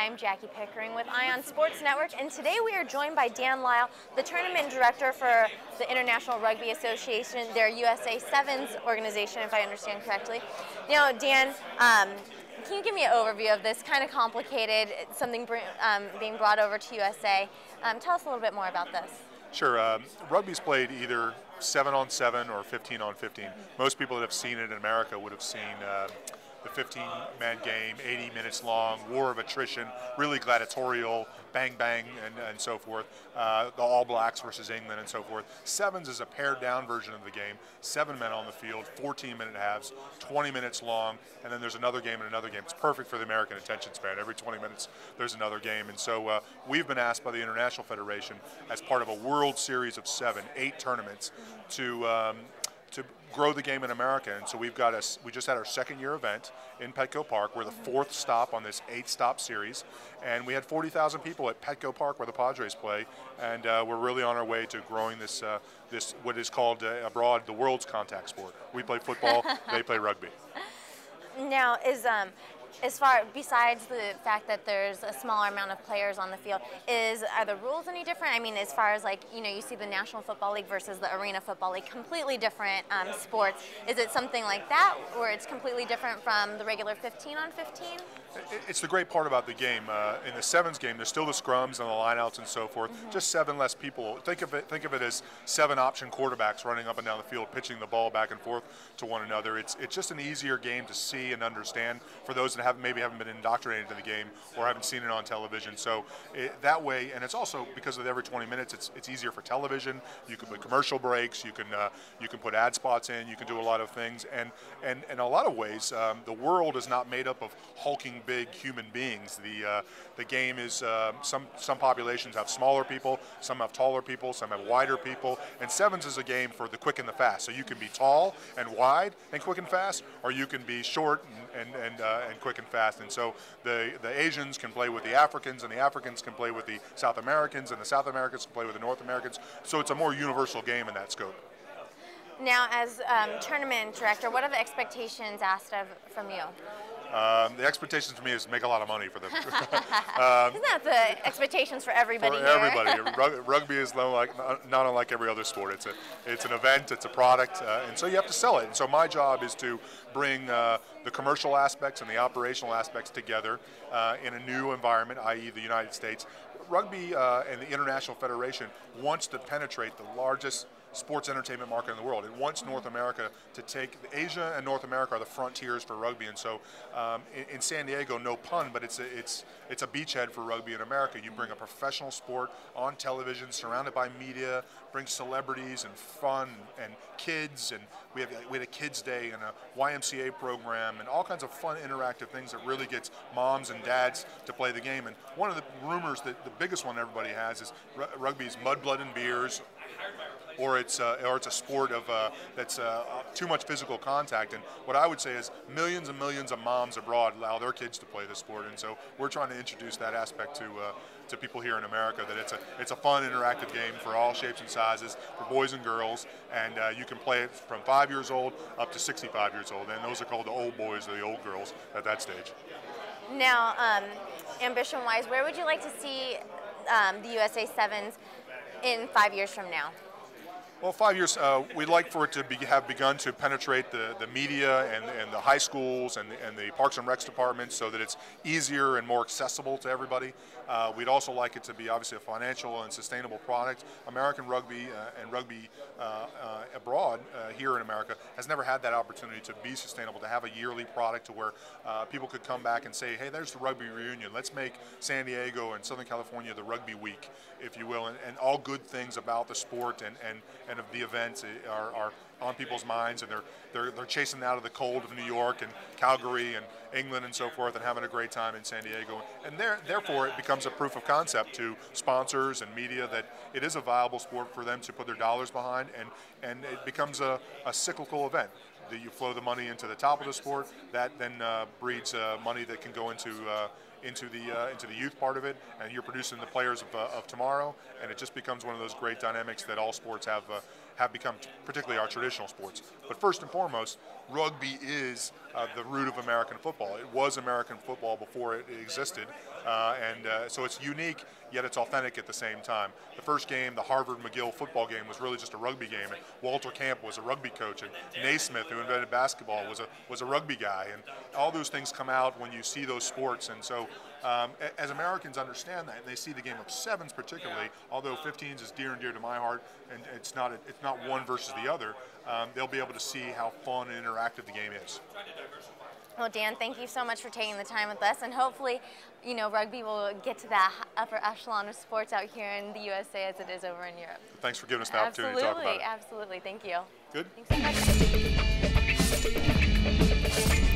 I'm Jackie Pickering with Ion Sports Network, and today we are joined by Dan Lyle, the tournament director for the International Rugby Association, their USA7s organization, if I understand correctly. Now, Dan, can you give me an overview of this kind of complicated, something being brought over to USA? Tell us a little bit more about this. Sure. Rugby's played either 7-on-7 or 15-on-15. Most people that have seen it in America would have seen the 15-man game, 80 minutes long, war of attrition, really gladiatorial, bang, bang, and so forth. The All Blacks versus England and so forth. Sevens is a pared-down version of the game. 7 men on the field, 14-minute halves, 20 minutes long, and then there's another game and another game. It's perfect for the American attention span. Every 20 minutes there's another game. And so we've been asked by the International Federation, as part of a World Series of 7, 8 tournaments, to grow the game in America. And so we just had our second-year event in Petco Park. We're the 4th stop on this 8-stop series, and we had 40,000 people at Petco Park where the Padres play, and we're really on our way to growing this what is called abroad the world's contact sport. We play football, they play rugby. Now, besides the fact that there's a smaller amount of players on the field, are the rules any different? I mean, as far as you see the National Football League versus the Arena Football League, completely different sports. Is it something like that, where it's completely different from the regular 15-on-15? It's the great part about the game. In the sevens game, there's still the scrums and the lineouts and so forth. Just 7 less people. Think of it as 7 option quarterbacks running up and down the field, pitching the ball back and forth to one another. It's just an easier game to see and understand for those that maybe haven't been indoctrinated to the game or haven't seen it on television. So that way, and it's also because of every 20 minutes, it's easier for television. You can put commercial breaks. You can put ad spots in. You can do a lot of things. And in a lot of ways, the world is not made up of hulking big human beings. The game is some populations have smaller people, some have taller people, some have wider people, and sevens is a game for the quick and the fast. So you can be tall and wide and quick and fast, or you can be short and quick and fast. And so the Asians can play with the Africans, and the Africans can play with the South Americans, and the South Americans can play with the North Americans. So it's a more universal game in that scope. Now, as tournament director, what are the expectations asked from you? The expectations for me is make a lot of money for them. Isn't that the expectations for everybody for here? Everybody. Rugby is not unlike every other sport. It's an event, it's a product, and so you have to sell it. And so my job is to bring the commercial aspects and the operational aspects together in a new environment, i.e. the United States. Rugby and the International Federation wants to penetrate the largest sports entertainment market in the world. It wants North America to take, Asia and North America are the frontiers for rugby, and so in San Diego, no pun, but it's a beachhead for rugby in America. You bring a professional sport on television, surrounded by media, bring celebrities and fun and kids, and we had a kids day and a YMCA program and all kinds of fun interactive things that really gets moms and dads to play the game. And one of the rumors that the biggest one everybody has is rugby is mud, blood, and beers, or it's a sport of that's too much physical contact. And what I would say is millions and millions of moms abroad allow their kids to play this sport, and so we're trying to introduce that aspect to people here in America, that it's a fun, interactive game for all shapes and sizes, for boys and girls, and you can play it from 5 years old up to 65 years old, and those are called the old boys or the old girls at that stage. Now, ambition-wise, where would you like to see the USA7s in 5 years from now? Well, 5 years, we'd like for it to have begun to penetrate the media and the high schools and the Parks and Recs departments, so that it's easier and more accessible to everybody. We'd also like it to be obviously a financial and sustainable product. American rugby and rugby abroad here in America has never had that opportunity to be sustainable, to have a yearly product to where people could come back and say, hey, there's the rugby reunion. Let's make San Diego and Southern California the rugby week, if you will, and all good things about the sport and of the events are on people's minds, and they're chasing out of the cold of New York and Calgary and England and so forth, and having a great time in San Diego. And therefore it becomes a proof of concept to sponsors and media that it is a viable sport for them to put their dollars behind, and it becomes a cyclical event. You flow the money into the top of the sport, that then breeds money that can go into the youth part of it, and you're producing the players of tomorrow, and it just becomes one of those great dynamics that all sports have become, particularly our traditional sports. But first and foremost, rugby is the root of American football. It was American football before it existed, so it's unique, yet it's authentic at the same time. The first game, the Harvard-McGill football game, was really just a rugby game, and Walter Camp was a rugby coach, and Naismith, who invented basketball, was a rugby guy, and all those things come out when you see those sports. And so as Americans understand that, and they see the game of sevens particularly, although 15s is dear and dear to my heart, and it's not one versus the other, they'll be able to see how fun and interactive the game is. Well, Dan, thank you so much for taking the time with us, and hopefully, rugby will get to that upper echelon of sports out here in the USA as it is over in Europe. Thanks for giving us the opportunity to talk about it. Absolutely, thank you. Good. Thanks so much.